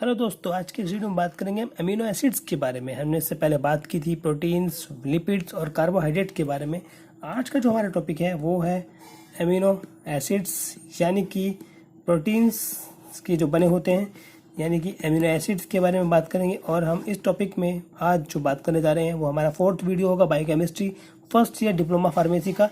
Hello दोस्तों, आज के इस वीडियो में बात करेंगे हम अमीनो एसिड्स के बारे में। हमने इससे पहले बात की थी प्रोटीन्स, लिपिड्स और कार्बोहाइड्रेट के बारे में। आज का जो हमारा टॉपिक है वो है अमीनो एसिड्स, यानी कि प्रोटीन्स के जो बने होते हैं, यानी कि अमीनो एसिड्स के बारे में बात करेंगे। और हम इस टॉपिक में आज जो बात करने जा रहे हैं वो हमारा 4th वीडियो होगा, biochemistry first year diploma pharmacy का।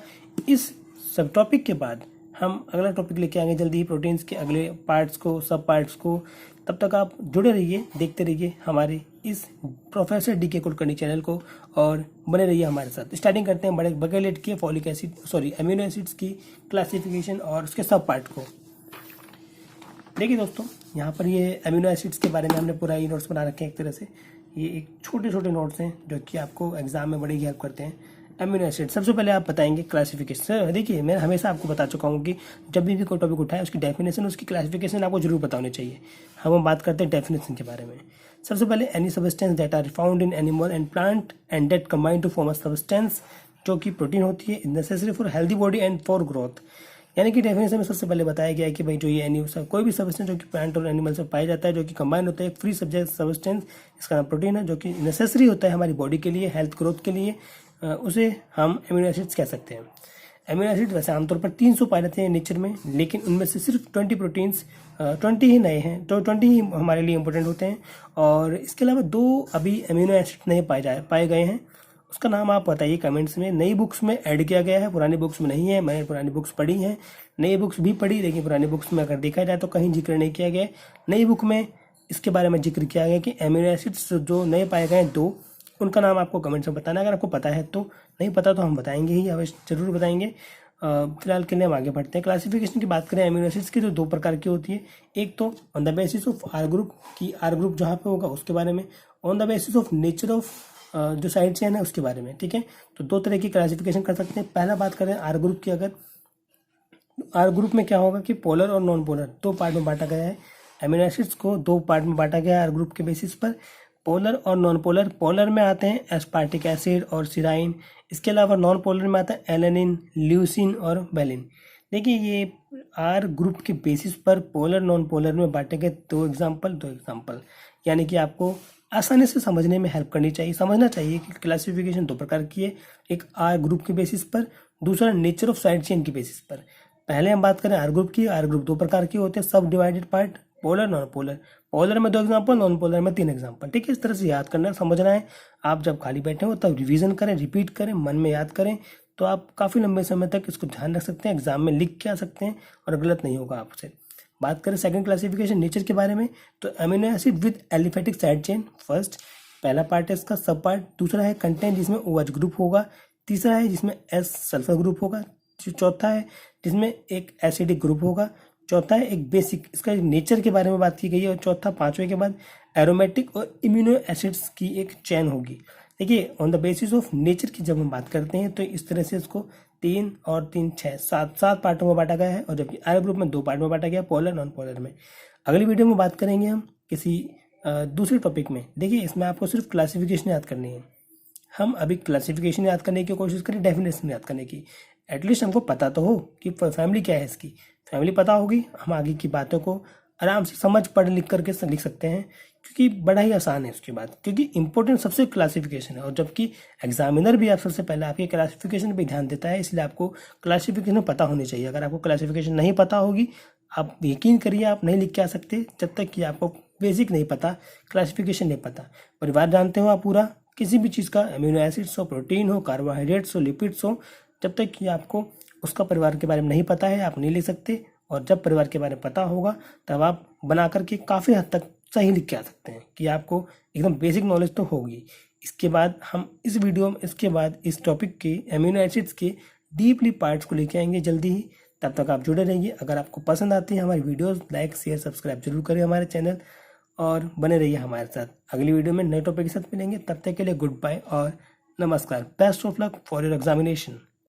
इस सब टॉपिक के बाद हम अगला टॉपिक लेके आएंगे जल्दी ही, प्रोटीन्स के अगले पार्ट्स को, सब पार्ट्स को। तब तक आप जुड़े रहिए, देखते रहिए हमारे इस प्रोफेसर DK कुलकर्णी चैनल को और बने रहिए हमारे साथ। स्टार्टिंग करते हैं बड़े बगेलेट के फॉलिक एसिड अमीनो एसिड्स की क्लासिफिकेशन और उसके सब पार्ट को। देखिए दोस्तों, यहाँ पर ये अमीनो एसिड्स के बारे में हमने पूरा ये नोट्स बना रखे हैं। एक तरह से ये एक छोटे छोटे नोट्स हैं जो कि आपको एग्जाम में बड़ी हेल्प करते हैं। अमीनो एसिड सबसे पहले आप बताएंगे क्लासिफिकेशन। देखिए, मैं हमेशा आपको बता चुका हूँ कि जब भी कोई टॉपिक उठाए उसकी डेफिनेशन, उसकी क्लासिफिकेशन आपको जरूर पता होनी चाहिए। हम बात करते हैं डेफिनेशन के बारे में। सबसे पहले, any substance that are found in animal and plant and that combine to form a substance, जो कि प्रोटीन होती है, is necessary for healthy body and for growth. यानी कि डेफिनेशन में सबसे पहले बताया गया है कि भाई जो ये कोई भी सब्सटेंस जो कि प्लांट और एनिमल से पाया जाता है, जो कि कंबाइन होता है, एक फ्री सब्जेक्ट सब्सटेंस, इसका नाम प्रोटीन है, जो कि नेसेसरी होता है हमारी बॉडी के लिए, हेल्थ ग्रोथ के लिए, उसे हम अमीनो एसिड्स कह सकते हैं। अमीनो एसिड वैसे आमतौर पर 300 पाए जाते हैं नेचर में, लेकिन उनमें से सिर्फ 20 प्रोटीन्स 20 ही नए हैं, तो 20 ही हमारे लिए इंपॉर्टेंट होते हैं। और इसके अलावा 2 अभी अमीनो एसिड नहीं पाए गए हैं। उसका नाम आप बताइए कमेंट्स में। नई बुक्स में ऐड किया गया है, पुरानी बुक्स में नहीं है। मैंने पुरानी बुक्स पढ़ी हैं, नई बुक्स भी पढ़ी, लेकिन पुरानी बुक्स में अगर देखा जाए तो कहीं जिक्र नहीं किया गया। नई बुक में इसके बारे में जिक्र किया गया कि अमीनो एसिड्स जो नए पाए गए हैं 2, उनका नाम आपको कमेंट्स में बताना है। अगर आपको पता है तो, नहीं पता तो हम बताएंगे ही, अवश्य जरूर बताएंगे। फिलहाल के लिए हम आगे बढ़ते हैं। क्लासिफिकेशन की बात करें अमीनो एसिड्स की, तो 2 प्रकार की होती है। एक तो on the basis of R group की, आर ग्रुप जहाँ पे होगा उसके बारे में, on the basis of nature of जो साइड चेन है उसके बारे में। ठीक है, तो 2 तरह की क्लासिफिकेशन कर सकते हैं। पहला बात करें आर ग्रुप की, अगर आर ग्रुप में क्या होगा कि पोलर और नॉन पोलर 2 पार्ट में बांटा गया है। अमीनो एसिड्स को 2 पार्ट में बांटा गया है आर ग्रुप के बेसिस पर, पोलर और नॉन पोलर। पोलर में आते हैं एस्पार्टिक एसिड और सिराइन। इसके अलावा नॉन पोलर में आता है एलेनिन, ल्यूसिन और वेलिन। देखिए, ये आर ग्रुप के बेसिस पर पोलर नॉन पोलर में बांटे गए 2 एग्जाम्पल, यानी कि आपको आसानी से समझने में हेल्प करनी चाहिए। समझना चाहिए कि क्लासिफिकेशन 2 प्रकार की है, एक आर ग्रुप के बेसिस पर, दूसरा नेचर ऑफ साइड चेन के बेसिस पर। पहले हम बात करें आर ग्रुप की। आर ग्रुप 2 प्रकार के होते हैं, सब divided part, polar non polar. Polar में 2 एग्जाम्पल, नॉन पोलर में 3 एग्जाम्पल। ठीक है, इस तरह से याद करना, समझना है। आप जब खाली बैठे हो तब रिवीजन करें, रिपीट करें, मन में याद करें, तो आप काफ़ी लंबे समय तक इसको ध्यान रख सकते हैं, एग्जाम में लिख के आ सकते हैं और गलत नहीं होगा आपसे। बात करें सेकंड क्लासिफिकेशन नेचर के बारे में, तो amino acid with aliphatic side chain first, पहला पार्ट है इसका सब पार्ट। दूसरा है कंटेंट, जिसमें OH ग्रुप होगा। तीसरा है जिसमें S सल्फर ग्रुप होगा। चौथा है जिसमें एक एसिडिक ग्रुप होगा। चौथा है एक बेसिक, इसका नेचर के बारे में बात की गई है। और चौथा, 5वें के बाद एरोमेटिक और इम्यूनो एसिड्स की एक चैन होगी। देखिए, on the basis of nature की जब हम बात करते हैं तो इस तरह से इसको 3 और 3 6 7 पार्टों में बांटा गया है, और जबकि आर ग्रुप में 2 पार्ट में बांटा गया, पोलर नॉन पोलर में। अगली वीडियो में बात करेंगे हम किसी दूसरे टॉपिक में। देखिए, इसमें आपको सिर्फ क्लासिफिकेशन याद करनी है। हम अभी क्लासिफिकेशन याद करने की कोशिश करें, डेफिनेशन याद करने की। एटलीस्ट हमको पता तो हो कि फैमिली क्या है इसकी। फैमिली पता होगी, हम आगे की बातों को आराम से समझ पढ़ लिख करके लिख सकते हैं, क्योंकि बड़ा ही आसान है उसके बाद, क्योंकि इंपॉर्टेंट सबसे क्लासिफिकेशन है। और जबकि एग्जामिनर भी आप सबसे पहले आपके क्लासिफिकेशन पे ध्यान देता है, इसलिए आपको क्लासिफिकेशन पता होनी चाहिए। अगर आपको क्लासिफिकेशन नहीं पता होगी, आप यकीन करिए आप नहीं लिख के आ सकते जब तक कि आपको बेसिक नहीं पता, क्लासिफिकेशन नहीं पता। परिवार जानते हो आप पूरा, किसी भी चीज़ का, अमीनो एसिड्स हो, प्रोटीन हो, कार्बोहाइड्रेट्स हो, लिपिड्स हो, जब तक कि आपको उसका परिवार के बारे में नहीं पता है आप नहीं लिख सकते। और जब परिवार के बारे में पता होगा तब आप बना करके काफ़ी हद तक सही लिख के आ सकते हैं, कि आपको एकदम बेसिक नॉलेज तो होगी। इसके बाद हम इस वीडियो में इसके बाद इस टॉपिक के अमीनो एसिड्स के डीपली पार्ट्स को लेके आएंगे जल्दी ही। तब तक आप जुड़े रहिए। अगर आपको पसंद आती है हमारी वीडियोस, लाइक शेयर सब्सक्राइब जरूर करें हमारे चैनल, और बने रहिए हमारे साथ। अगली वीडियो में नए टॉपिक के साथ मिलेंगे, तब तक के लिए गुड बाय और नमस्कार। Best of luck for your examination.